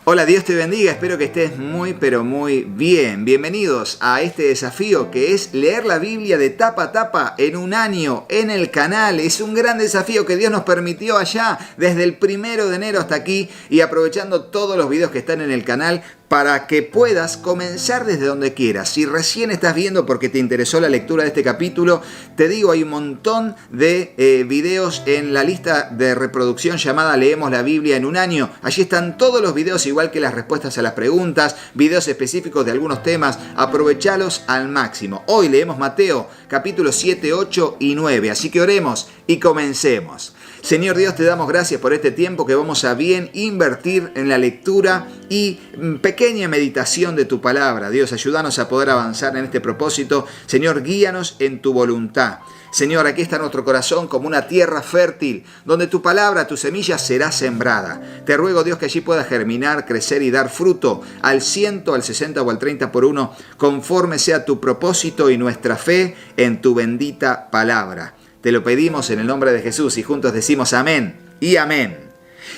Hola, Dios te bendiga, espero que estés muy pero muy bien. Bienvenidos a este desafío que es leer la Biblia de tapa a tapa en un año en el canal. Es un gran desafío que Dios nos permitió allá desde el 1 de enero hasta aquí y aprovechando todos los videos que están en el canal para que puedas comenzar desde donde quieras. Si recién estás viendo porque te interesó la lectura de este capítulo, te digo, hay un montón de videos en la lista de reproducción llamada Leemos la Biblia en un año. Allí están todos los videos, igual que las respuestas a las preguntas, videos específicos de algunos temas. Aprovechalos al máximo. Hoy leemos Mateo, capítulos 7, 8 y 9. Así que oremos y comencemos. Señor Dios, te damos gracias por este tiempo que vamos a bien invertir en la lectura y pequeña meditación de tu palabra. Dios, ayúdanos a poder avanzar en este propósito. Señor, guíanos en tu voluntad. Señor, aquí está nuestro corazón como una tierra fértil, donde tu palabra, tu semilla será sembrada. Te ruego, Dios, que allí pueda germinar, crecer y dar fruto al 100, al 60 o al 30 por uno, conforme sea tu propósito y nuestra fe en tu bendita palabra. Te lo pedimos en el nombre de Jesús y juntos decimos amén y amén.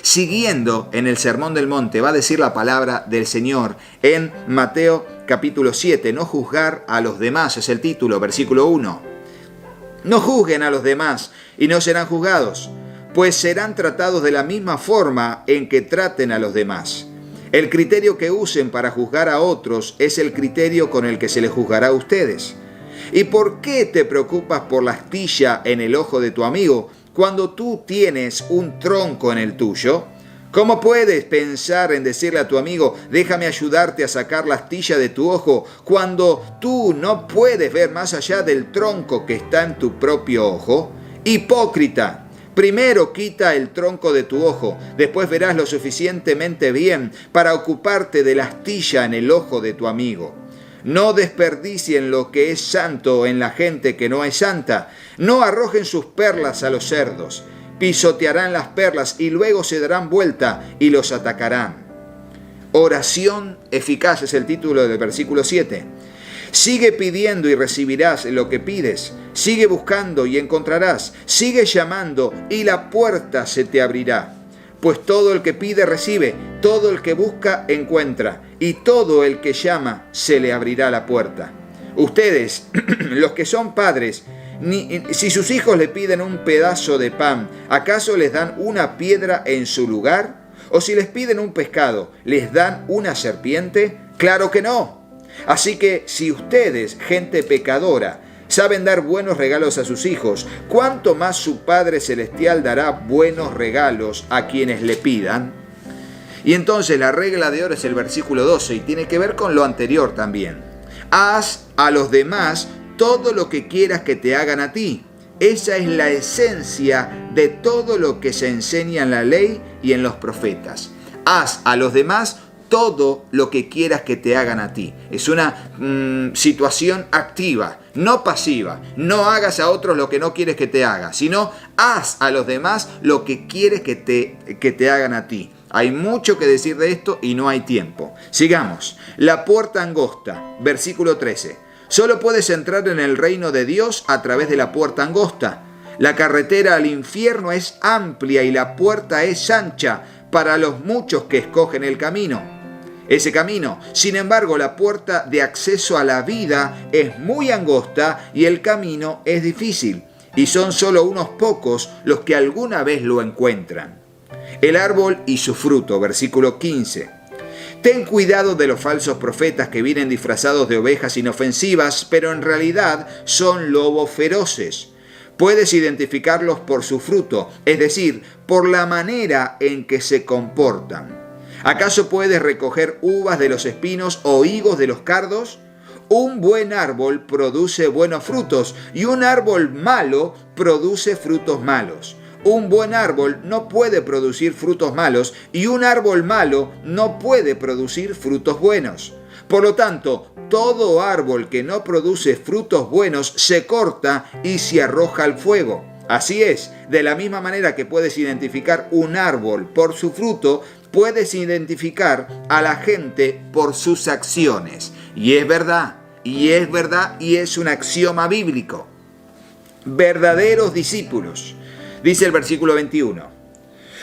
Siguiendo en el Sermón del Monte va a decir la palabra del Señor en Mateo capítulo 7. No juzgar a los demás es el título, versículo 1. No juzguen a los demás y no serán juzgados, pues serán tratados de la misma forma en que traten a los demás. El criterio que usen para juzgar a otros es el criterio con el que se les juzgará a ustedes. ¿Y por qué te preocupas por la astilla en el ojo de tu amigo cuando tú tienes un tronco en el tuyo? ¿Cómo puedes pensar en decirle a tu amigo, déjame ayudarte a sacar la astilla de tu ojo, cuando tú no puedes ver más allá del tronco que está en tu propio ojo? Hipócrita, primero quita el tronco de tu ojo, después verás lo suficientemente bien para ocuparte de la astilla en el ojo de tu amigo. No desperdicien lo que es santo en la gente que no es santa. No arrojen sus perlas a los cerdos. Pisotearán las perlas y luego se darán vuelta y los atacarán. Oración eficaz es el título del versículo 7. Sigue pidiendo y recibirás lo que pides. Sigue buscando y encontrarás. Sigue llamando y la puerta se te abrirá. Pues todo el que pide recibe, todo el que busca encuentra, y todo el que llama se le abrirá la puerta. Ustedes, los que son padres, si sus hijos le piden un pedazo de pan, ¿acaso les dan una piedra en su lugar? ¿O si les piden un pescado, les dan una serpiente? ¡Claro que no! Así que si ustedes, gente pecadora, saben dar buenos regalos a sus hijos, ¿cuánto más su Padre Celestial dará buenos regalos a quienes le pidan? Y entonces la regla de oro es el versículo 12 y tiene que ver con lo anterior también. Haz a los demás todo lo que quieras que te hagan a ti. Esa es la esencia de todo lo que se enseña en la ley y en los profetas. Haz a los demás todo lo que quieras que te hagan a ti. Es una situación activa, no pasiva. No hagas a otros lo que no quieres que te haga, sino haz a los demás lo que quieres que te hagan a ti. Hay mucho que decir de esto y no hay tiempo. Sigamos. La puerta angosta, versículo 13. Solo puedes entrar en el reino de Dios a través de la puerta angosta. La carretera al infierno es amplia y la puerta es ancha para los muchos que escogen el camino. Ese camino, sin embargo, la puerta de acceso a la vida es muy angosta y el camino es difícil. Y son solo unos pocos los que alguna vez lo encuentran. El árbol y su fruto, versículo 15. Ten cuidado de los falsos profetas que vienen disfrazados de ovejas inofensivas, pero en realidad son lobos feroces. Puedes identificarlos por su fruto, es decir, por la manera en que se comportan. ¿Acaso puedes recoger uvas de los espinos o higos de los cardos? Un buen árbol produce buenos frutos y un árbol malo produce frutos malos. Un buen árbol no puede producir frutos malos y un árbol malo no puede producir frutos buenos. Por lo tanto, todo árbol que no produce frutos buenos se corta y se arroja al fuego. Así es, de la misma manera que puedes identificar un árbol por su fruto, puedes identificar a la gente por sus acciones. Y es verdad, y es un axioma bíblico. Verdaderos discípulos. Dice el versículo 21.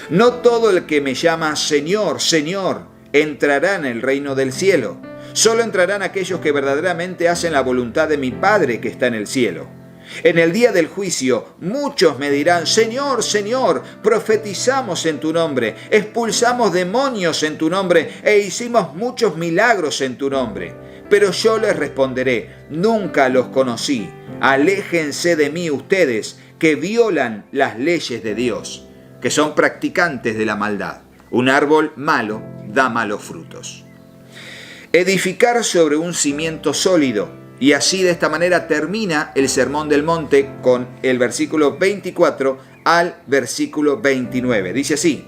No todo el que me llama Señor, Señor, entrarán en el reino del cielo. Solo entrarán aquellos que verdaderamente hacen la voluntad de mi Padre que está en el cielo. En el día del juicio, muchos me dirán: Señor, Señor, profetizamos en tu nombre, expulsamos demonios en tu nombre e hicimos muchos milagros en tu nombre. Pero yo les responderé: nunca los conocí. Aléjense de mí ustedes, que violan las leyes de Dios, que son practicantes de la maldad. Un árbol malo da malos frutos. Edificar sobre un cimiento sólido. Y así, de esta manera, termina el Sermón del Monte con el versículo 24 al versículo 29. Dice así: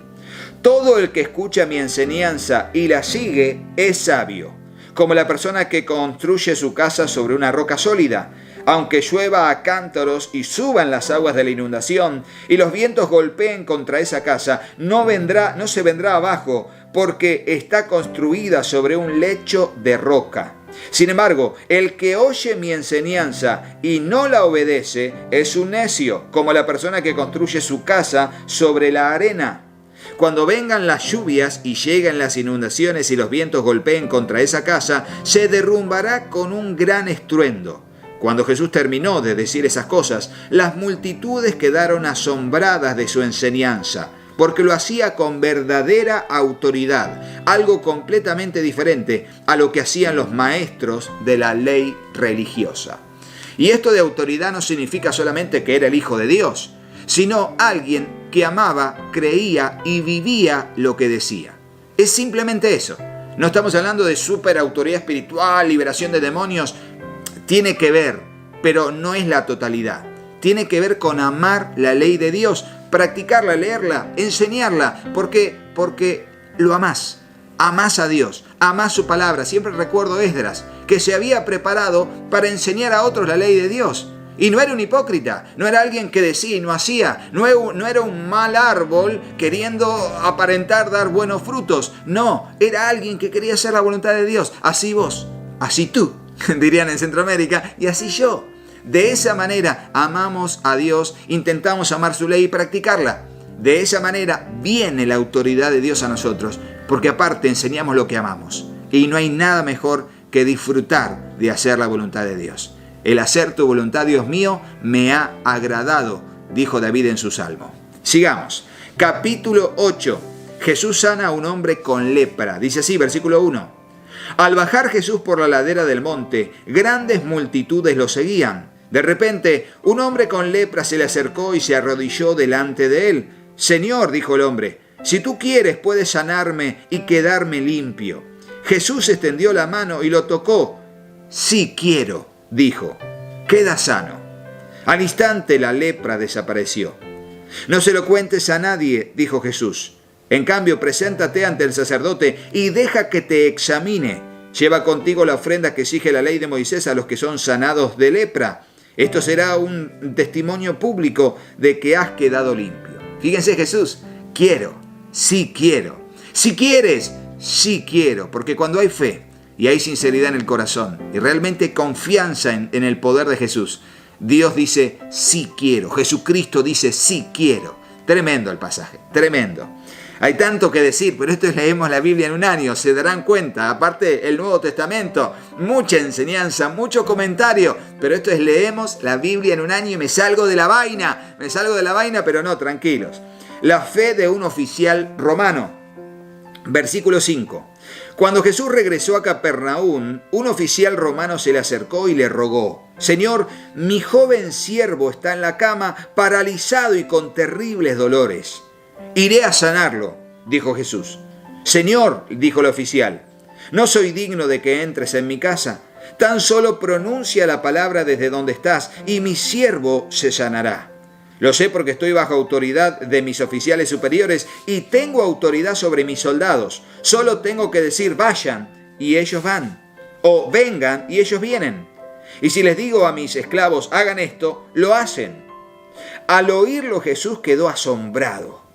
todo el que escucha mi enseñanza y la sigue es sabio, como la persona que construye su casa sobre una roca sólida. Aunque llueva a cántaros y suban las aguas de la inundación y los vientos golpeen contra esa casa, no se vendrá abajo, porque está construida sobre un lecho de roca. Sin embargo, el que oye mi enseñanza y no la obedece es un necio, como la persona que construye su casa sobre la arena. Cuando vengan las lluvias y lleguen las inundaciones y los vientos golpeen contra esa casa, se derrumbará con un gran estruendo. Cuando Jesús terminó de decir esas cosas, las multitudes quedaron asombradas de su enseñanza, porque lo hacía con verdadera autoridad, algo completamente diferente a lo que hacían los maestros de la ley religiosa. Y esto de autoridad no significa solamente que era el Hijo de Dios, sino alguien que amaba, creía y vivía lo que decía. Es simplemente eso. No estamos hablando de superautoridad espiritual, liberación de demonios. Tiene que ver, pero no es la totalidad. Tiene que ver con amar la ley de Dios, practicarla, leerla, enseñarla, porque lo amás. Amás a Dios, amás su palabra. Siempre recuerdo Esdras, que se había preparado para enseñar a otros la ley de Dios. Y no era un hipócrita, no era alguien que decía y no hacía, no era un mal árbol queriendo aparentar dar buenos frutos. No, era alguien que quería hacer la voluntad de Dios. Así vos, así tú, dirían en Centroamérica, y así yo. De esa manera amamos a Dios, intentamos amar su ley y practicarla. De esa manera viene la autoridad de Dios a nosotros, porque aparte enseñamos lo que amamos. Y no hay nada mejor que disfrutar de hacer la voluntad de Dios. El hacer tu voluntad, Dios mío, me ha agradado, dijo David en su salmo. Sigamos. Capítulo 8. Jesús sana a un hombre con lepra. Dice así, versículo 1. Al bajar Jesús por la ladera del monte, grandes multitudes lo seguían. De repente, un hombre con lepra se le acercó y se arrodilló delante de él. Señor, dijo el hombre, si tú quieres puedes sanarme y quedarme limpio. Jesús extendió la mano y lo tocó. Sí quiero, dijo, queda sano. Al instante la lepra desapareció. No se lo cuentes a nadie, dijo Jesús. En cambio, preséntate ante el sacerdote y deja que te examine. Lleva contigo la ofrenda que exige la ley de Moisés a los que son sanados de lepra. Esto será un testimonio público de que has quedado limpio. Fíjense Jesús, quiero, sí quiero. Si quieres, sí quiero. Porque cuando hay fe y hay sinceridad en el corazón y realmente confianza en el poder de Jesús, Dios dice, sí quiero. Jesucristo dice, sí quiero. Tremendo el pasaje, tremendo. Hay tanto que decir, pero esto es leemos la Biblia en un año, se darán cuenta. Aparte, el Nuevo Testamento, mucha enseñanza, mucho comentario, pero esto es leemos la Biblia en un año y me salgo de la vaina, pero no, tranquilos. La fe de un oficial romano. Versículo 5. Cuando Jesús regresó a Capernaum, un oficial romano se le acercó y le rogó: Señor, mi joven siervo está en la cama, paralizado y con terribles dolores. Iré a sanarlo, dijo Jesús. Señor, dijo el oficial, no soy digno de que entres en mi casa. Tan solo pronuncia la palabra desde donde estás y mi siervo se sanará. Lo sé porque estoy bajo autoridad de mis oficiales superiores y tengo autoridad sobre mis soldados. Solo tengo que decir vayan y ellos van, o vengan y ellos vienen. Y si les digo a mis esclavos hagan esto, lo hacen. Al oírlo Jesús quedó asombrado.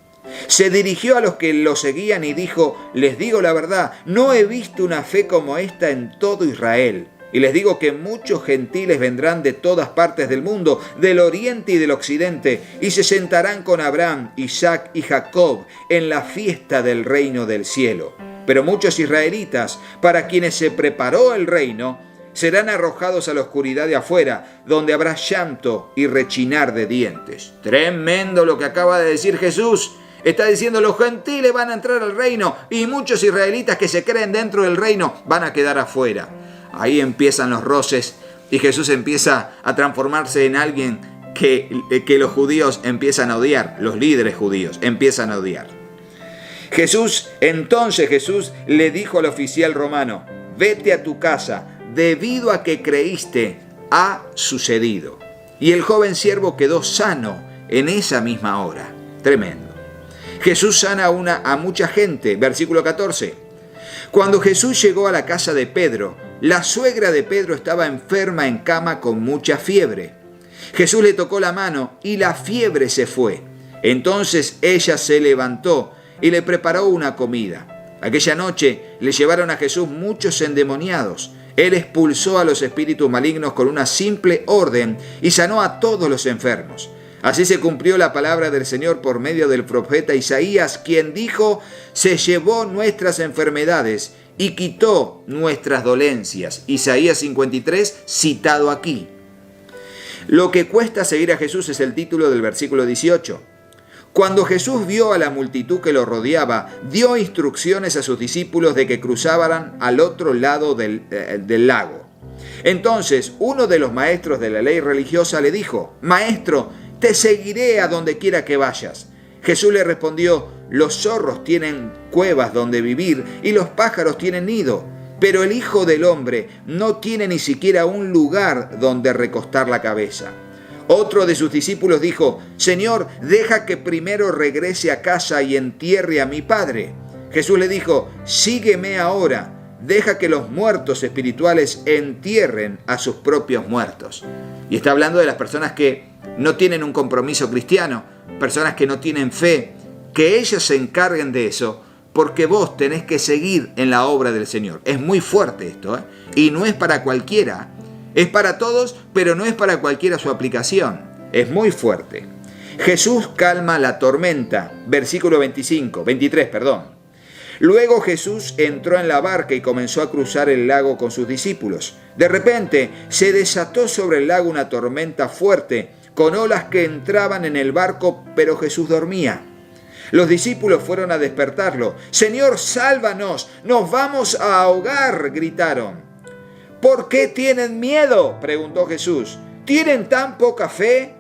Se dirigió a los que lo seguían y dijo: les digo la verdad, no he visto una fe como esta en todo Israel. Y les digo que muchos gentiles vendrán de todas partes del mundo, del oriente y del occidente, y se sentarán con Abraham, Isaac y Jacob en la fiesta del reino del cielo. Pero muchos israelitas, para quienes se preparó el reino, serán arrojados a la oscuridad de afuera, donde habrá llanto y rechinar de dientes. Tremendo lo que acaba de decir Jesús. Está diciendo, los gentiles van a entrar al reino y muchos israelitas que se creen dentro del reino van a quedar afuera. Ahí empiezan los roces y Jesús empieza a transformarse en alguien que los judíos empiezan a odiar, los líderes judíos empiezan a odiar. Entonces Jesús le dijo al oficial romano, vete a tu casa, debido a que creíste, ha sucedido. Y el joven siervo quedó sano en esa misma hora. Tremendo. Jesús sana a mucha gente. Versículo 14. Cuando Jesús llegó a la casa de Pedro, la suegra de Pedro estaba enferma en cama con mucha fiebre. Jesús le tocó la mano y la fiebre se fue. Entonces ella se levantó y le preparó una comida. Aquella noche le llevaron a Jesús muchos endemoniados. Él expulsó a los espíritus malignos con una simple orden y sanó a todos los enfermos. Así se cumplió la palabra del Señor por medio del profeta Isaías, quien dijo, se llevó nuestras enfermedades y quitó nuestras dolencias. Isaías 53, citado aquí. Lo que cuesta seguir a Jesús es el título del versículo 18. Cuando Jesús vio a la multitud que lo rodeaba, dio instrucciones a sus discípulos de que cruzaran al otro lado del lago. Entonces, uno de los maestros de la ley religiosa le dijo, Maestro, te seguiré a donde quiera que vayas. Jesús le respondió, los zorros tienen cuevas donde vivir y los pájaros tienen nido, pero el Hijo del Hombre no tiene ni siquiera un lugar donde recostar la cabeza. Otro de sus discípulos dijo, Señor, deja que primero regrese a casa y entierre a mi padre. Jesús le dijo, sígueme ahora, deja que los muertos espirituales entierren a sus propios muertos. Y está hablando de las personas que no tienen un compromiso cristiano, personas que no tienen fe, que ellas se encarguen de eso, porque vos tenés que seguir en la obra del Señor. Es muy fuerte esto, ¿eh? Y no es para cualquiera. Es para todos, pero no es para cualquiera su aplicación. Es muy fuerte. Jesús calma la tormenta. Versículo 23. Luego Jesús entró en la barca y comenzó a cruzar el lago con sus discípulos. De repente se desató sobre el lago una tormenta fuerte, con olas que entraban en el barco, pero Jesús dormía. Los discípulos fueron a despertarlo. Señor, sálvanos, nos vamos a ahogar, gritaron. ¿Por qué tienen miedo?, preguntó Jesús. ¿Tienen tan poca fe?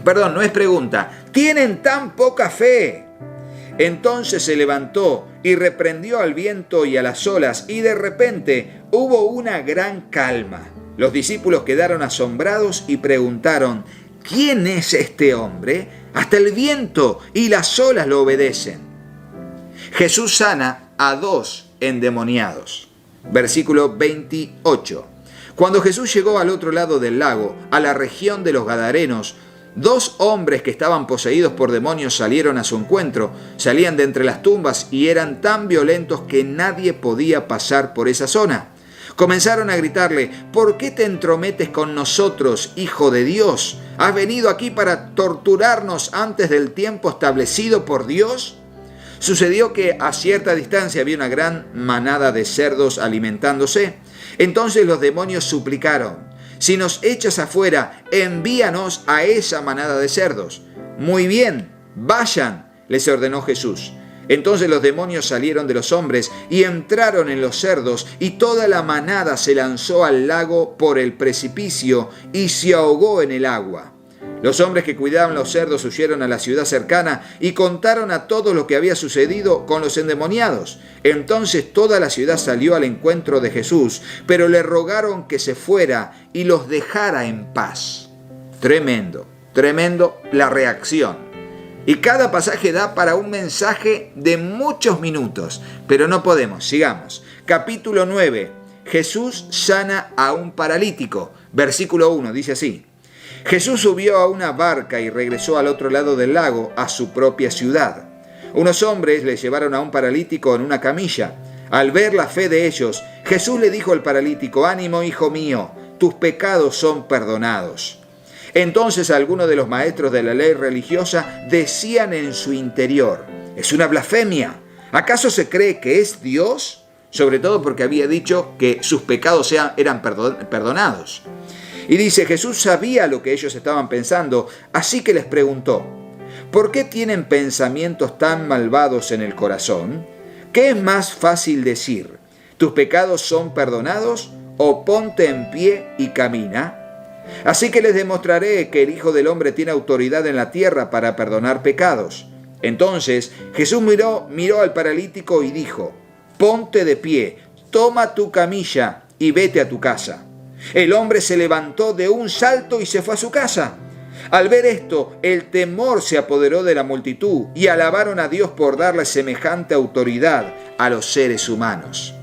Perdón, no es pregunta. ¿Tienen tan poca fe? Entonces se levantó y reprendió al viento y a las olas, y de repente hubo una gran calma. Los discípulos quedaron asombrados y preguntaron, ¿quién es este hombre? Hasta el viento y las olas lo obedecen. Jesús sana a 2 endemoniados. Versículo 28. Cuando Jesús llegó al otro lado del lago, a la región de los Gadarenos, 2 hombres que estaban poseídos por demonios salieron a su encuentro, salían de entre las tumbas y eran tan violentos que nadie podía pasar por esa zona. Comenzaron a gritarle, ¿por qué te entrometes con nosotros, Hijo de Dios? ¿Has venido aquí para torturarnos antes del tiempo establecido por Dios? Sucedió que a cierta distancia había una gran manada de cerdos alimentándose. Entonces los demonios suplicaron, si nos echas afuera, envíanos a esa manada de cerdos. Muy bien, vayan, les ordenó Jesús. Entonces los demonios salieron de los hombres y entraron en los cerdos, y toda la manada se lanzó al lago por el precipicio y se ahogó en el agua. Los hombres que cuidaban los cerdos huyeron a la ciudad cercana y contaron a todos lo que había sucedido con los endemoniados. Entonces toda la ciudad salió al encuentro de Jesús, pero le rogaron que se fuera y los dejara en paz. Tremendo, tremendo la reacción. Y cada pasaje da para un mensaje de muchos minutos, pero no podemos, sigamos. Capítulo 9, Jesús sana a un paralítico. Versículo 1, dice así. Jesús subió a una barca y regresó al otro lado del lago, a su propia ciudad. Unos hombres le llevaron a un paralítico en una camilla. Al ver la fe de ellos, Jesús le dijo al paralítico, ánimo, hijo mío, tus pecados son perdonados. Entonces algunos de los maestros de la ley religiosa decían en su interior, es una blasfemia. ¿Acaso se cree que es Dios? Sobre todo porque había dicho que sus pecados eran perdonados. Y dice, Jesús sabía lo que ellos estaban pensando, así que les preguntó, ¿por qué tienen pensamientos tan malvados en el corazón? ¿Qué es más fácil decir? ¿Tus pecados son perdonados? ¿O ponte en pie y camina? Así que les demostraré que el Hijo del Hombre tiene autoridad en la tierra para perdonar pecados. Entonces Jesús miró al paralítico y dijo, ponte de pie, toma tu camilla y vete a tu casa. El hombre se levantó de un salto y se fue a su casa. Al ver esto, el temor se apoderó de la multitud y alabaron a Dios por darle semejante autoridad a los seres humanos.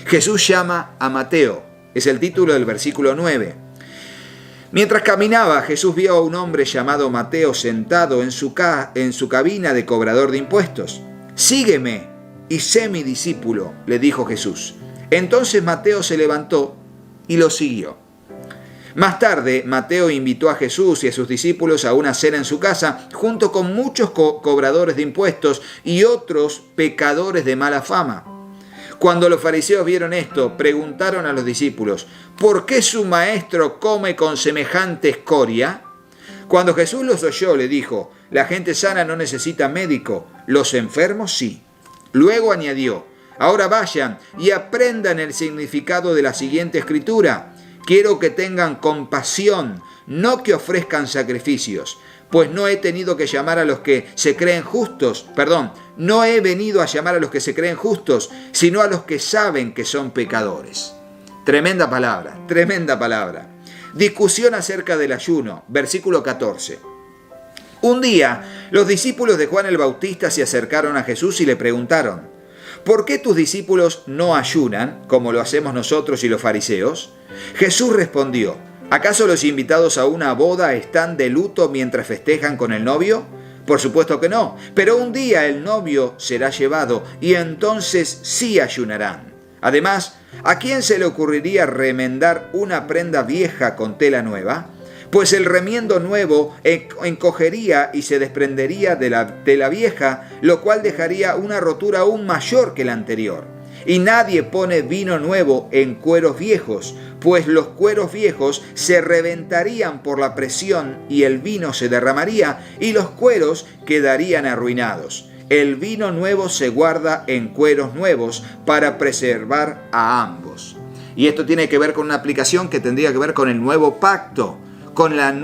Jesús llama a Mateo, es el título del versículo 9. Mientras caminaba, Jesús vio a un hombre llamado Mateo sentado en su cabina de cobrador de impuestos. Sígueme y sé mi discípulo, le dijo Jesús. Entonces Mateo se levantó y lo siguió. Más tarde, Mateo invitó a Jesús y a sus discípulos a una cena en su casa, junto con muchos cobradores de impuestos y otros pecadores de mala fama. Cuando los fariseos vieron esto, preguntaron a los discípulos, ¿por qué su maestro come con semejante escoria? Cuando Jesús los oyó, le dijo, la gente sana no necesita médico, los enfermos sí. Luego añadió, ahora vayan y aprendan el significado de la siguiente escritura. Quiero que tengan compasión, no que ofrezcan sacrificios, pues no he venido a llamar a los que se creen justos, sino a los que saben que son pecadores. Tremenda palabra, tremenda palabra. Discusión acerca del ayuno, versículo 14. Un día, los discípulos de Juan el Bautista se acercaron a Jesús y le preguntaron, ¿por qué tus discípulos no ayunan, como lo hacemos nosotros y los fariseos? Jesús respondió, ¿acaso los invitados a una boda están de luto mientras festejan con el novio? Por supuesto que no, pero un día el novio será llevado y entonces sí ayunarán. Además, ¿a quién se le ocurriría remendar una prenda vieja con tela nueva? Pues el remiendo nuevo encogería y se desprendería de la tela vieja, lo cual dejaría una rotura aún mayor que la anterior. Y nadie pone vino nuevo en cueros viejos, pues los cueros viejos se reventarían por la presión y el vino se derramaría y los cueros quedarían arruinados. El vino nuevo se guarda en cueros nuevos para preservar a ambos. Y esto tiene que ver con una aplicación que tendría que ver con el nuevo pacto, con la el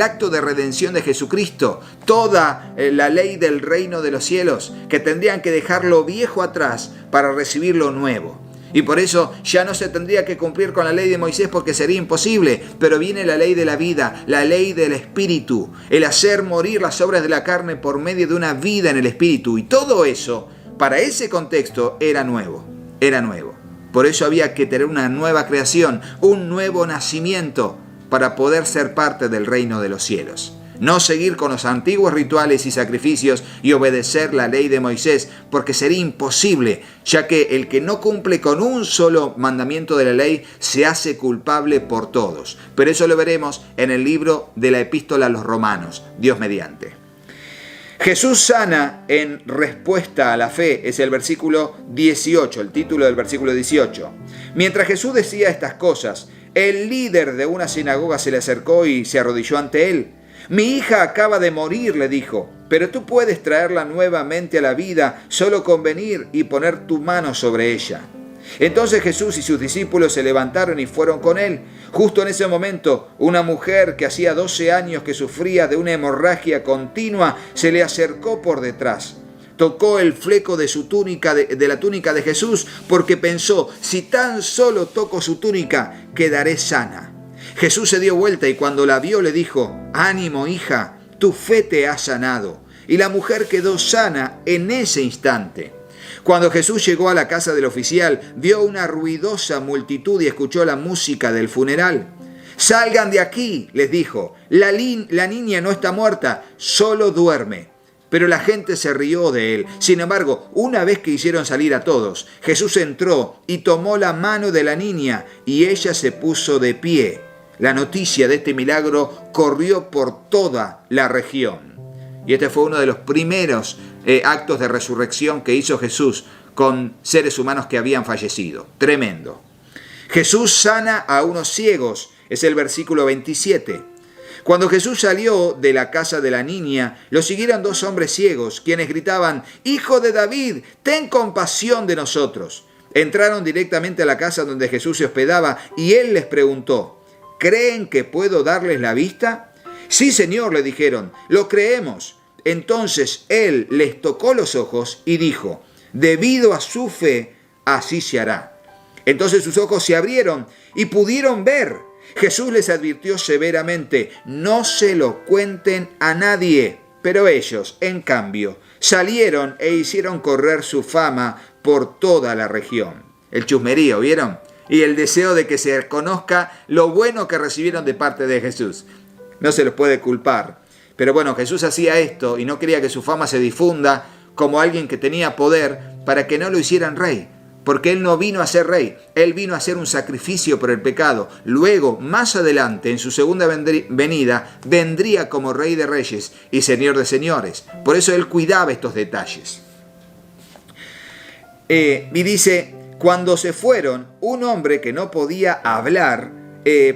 acto de redención de Jesucristo, toda la ley del reino de los cielos, que tendrían que dejar lo viejo atrás para recibir lo nuevo. Y por eso ya no se tendría que cumplir con la ley de Moisés porque sería imposible, pero viene la ley de la vida, la ley del espíritu, el hacer morir las obras de la carne por medio de una vida en el espíritu. Y todo eso, para ese contexto, era nuevo. Por eso había que tener una nueva creación, un nuevo nacimiento para poder ser parte del reino de los cielos. No seguir con los antiguos rituales y sacrificios y obedecer la ley de Moisés, porque sería imposible, ya que el que no cumple con un solo mandamiento de la ley se hace culpable por todos. Pero eso lo veremos en el libro de la Epístola a los Romanos, Dios mediante. Jesús sana en respuesta a la fe, es el versículo 18, el título del versículo 18. Mientras Jesús decía estas cosas, el líder de una sinagoga se le acercó y se arrodilló ante él. Mi hija acaba de morir, le dijo, pero tú puedes traerla nuevamente a la vida solo con venir y poner tu mano sobre ella. Entonces Jesús y sus discípulos se levantaron y fueron con él. Justo en ese momento, una mujer que hacía 12 años que sufría de una hemorragia continua se le acercó por detrás. Tocó el fleco de su túnica, de la túnica de Jesús, porque pensó, si tan solo toco su túnica, quedaré sana. Jesús se dio vuelta y cuando la vio le dijo, ánimo hija, tu fe te ha sanado. Y la mujer quedó sana en ese instante. Cuando Jesús llegó a la casa del oficial, vio una ruidosa multitud y escuchó la música del funeral. Salgan de aquí, les dijo, la niña no está muerta, solo duerme. Pero la gente se rió de él. Sin embargo, una vez que hicieron salir a todos, Jesús entró y tomó la mano de la niña y ella se puso de pie. La noticia de este milagro corrió por toda la región. Y este fue uno de los primeros actos de resurrección que hizo Jesús con seres humanos que habían fallecido. Tremendo. Jesús sana a unos ciegos, es el versículo 27. Cuando Jesús salió de la casa de la niña, lo siguieron 2 hombres ciegos, quienes gritaban: «Hijo de David, ten compasión de nosotros». Entraron directamente a la casa donde Jesús se hospedaba y él les preguntó: «¿Creen que puedo darles la vista?». «Sí, Señor», le dijeron, «lo creemos». Entonces él les tocó los ojos y dijo: «Debido a su fe, así se hará». Entonces sus ojos se abrieron y pudieron ver. Jesús les advirtió severamente: «No se lo cuenten a nadie». Pero ellos, en cambio, salieron e hicieron correr su fama por toda la región. El chusmerío, ¿vieron? Y el deseo de que se conozca lo bueno que recibieron de parte de Jesús. No se los puede culpar. Pero bueno, Jesús hacía esto y no quería que su fama se difunda como alguien que tenía poder para que no lo hicieran rey. Porque Él no vino a ser rey, Él vino a hacer un sacrificio por el pecado. Luego, más adelante, en su segunda venida, vendría como Rey de Reyes y Señor de Señores. Por eso Él cuidaba estos detalles. Y dice: cuando se fueron, un hombre que no podía hablar,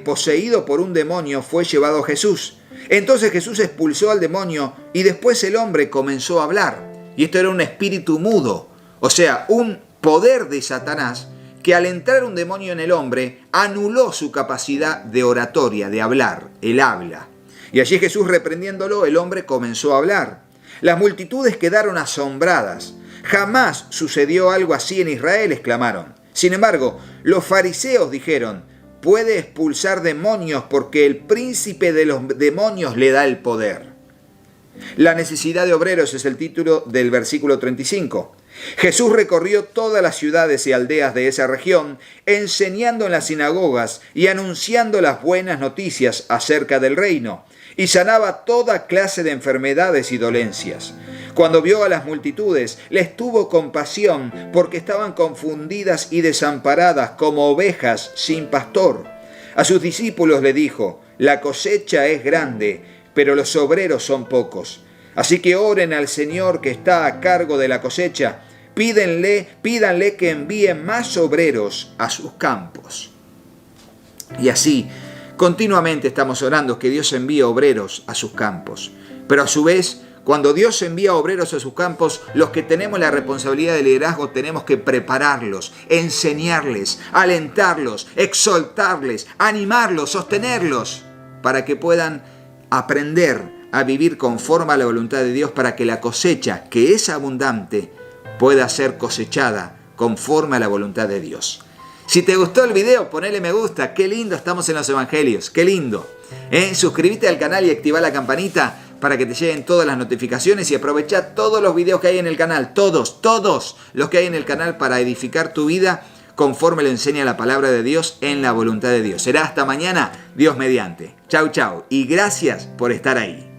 poseído por un demonio, fue llevado a Jesús. Entonces Jesús expulsó al demonio y después el hombre comenzó a hablar. Y esto era un espíritu mudo, o sea, un poder de Satanás que al entrar un demonio en el hombre anuló su capacidad de oratoria, de hablar, el habla. Y allí Jesús, reprendiéndolo, el hombre comenzó a hablar. Las multitudes quedaron asombradas. «Jamás sucedió algo así en Israel», exclamaron. Sin embargo, los fariseos dijeron: «Puede expulsar demonios porque el príncipe de los demonios le da el poder». La necesidad de obreros es el título del versículo 35. Jesús recorrió todas las ciudades y aldeas de esa región, enseñando en las sinagogas y anunciando las buenas noticias acerca del reino, y sanaba toda clase de enfermedades y dolencias. Cuando vio a las multitudes, les tuvo compasión porque estaban confundidas y desamparadas como ovejas sin pastor. A sus discípulos le dijo: «La cosecha es grande, pero los obreros son pocos. Así que oren al Señor que está a cargo de la cosecha. Pídanle que envíe más obreros a sus campos». Y así, continuamente estamos orando que Dios envíe obreros a sus campos. Pero a su vez, cuando Dios envía obreros a sus campos, los que tenemos la responsabilidad de liderazgo tenemos que prepararlos, enseñarles, alentarlos, exhortarles, animarlos, sostenerlos, para que puedan aprender a vivir conforme a la voluntad de Dios, para que la cosecha, que es abundante, pueda ser cosechada conforme a la voluntad de Dios. Si te gustó el video, ponele me gusta. Qué lindo estamos en los evangelios, qué lindo. Suscríbete al canal y activa la campanita para que te lleguen todas las notificaciones, y aprovecha todos los videos que hay en el canal, todos los que hay en el canal, para edificar tu vida conforme lo enseña la palabra de Dios en la voluntad de Dios. Será hasta mañana, Dios mediante. Chau, chau, y gracias por estar ahí.